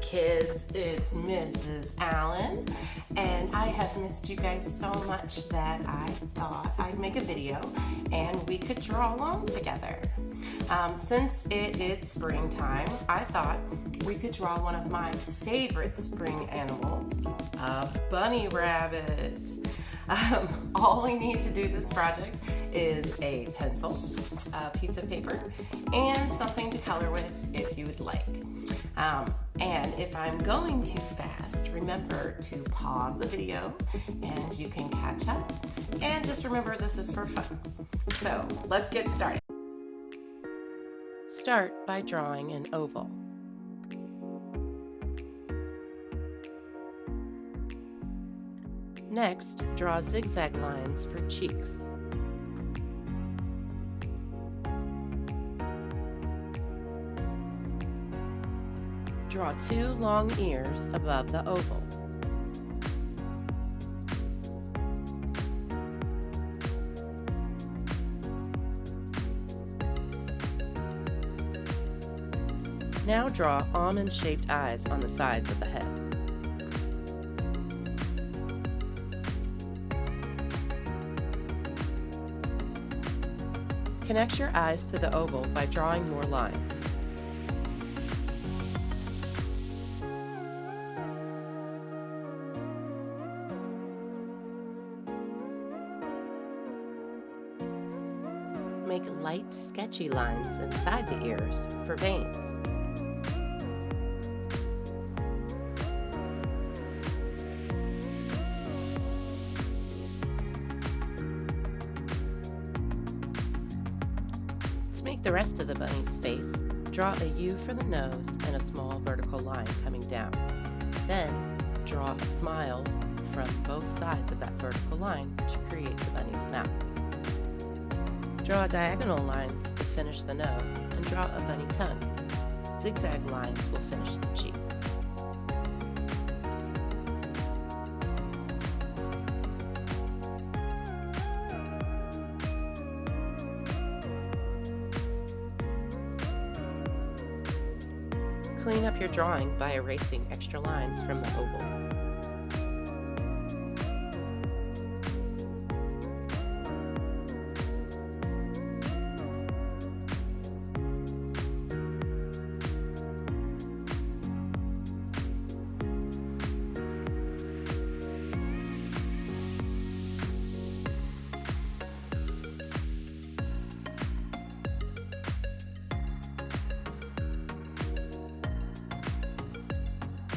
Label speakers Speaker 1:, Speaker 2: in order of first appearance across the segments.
Speaker 1: kids, it's Mrs. Allen, and I have missed you guys so much that I thought I'd make a video and we could draw along together. Since it is springtime, I thought we could draw one of my favorite spring animals, a bunny rabbit. All we need to do this project is a pencil, a piece of paper, and something to color with if you would like. And if I'm going too fast, remember to pause the video and you can catch up. And just remember, this is for fun. So let's get started. Start by drawing an oval. Next, draw zigzag lines for cheeks. Draw 2 long ears above the oval. Now draw almond-shaped eyes on the sides of the head. Connect your eyes to the oval by drawing more lines. Make light, sketchy lines inside the ears for veins. To make the rest of the bunny's face, draw a U for the nose and a small vertical line coming down. Then, draw a smile from both sides of that vertical line to create the bunny's mouth. Draw diagonal lines to finish the nose and draw a bunny tongue. Zigzag lines will finish the cheeks. Clean up your drawing by erasing extra lines from the oval.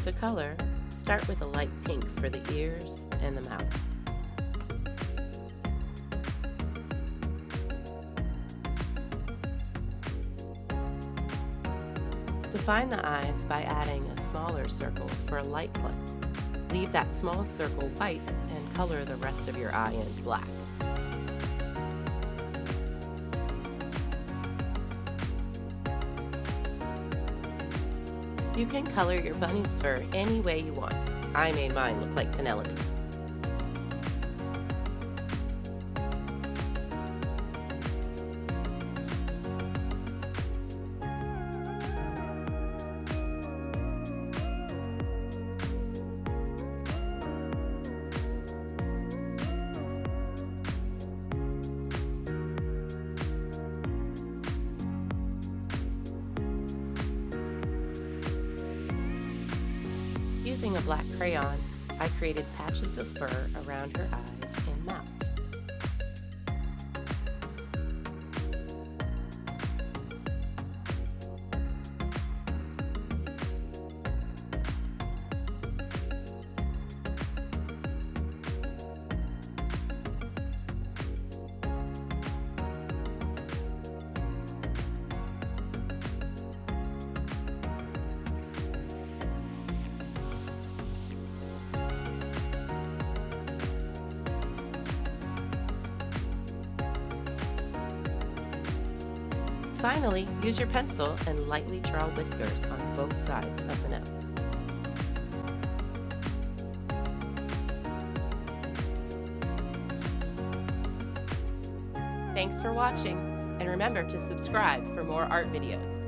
Speaker 1: To color, start with a light pink for the ears and the mouth. Define the eyes by adding a smaller circle for a light glint. Leave that small circle white and color the rest of your eye in black. You can color your bunny's fur any way you want. I made mine look like Penelope. Using a black crayon, I created patches of fur around her eyes and mouth. Finally, use your pencil and lightly draw whiskers on both sides of the nose. Thanks for watching, and remember to subscribe for more art videos.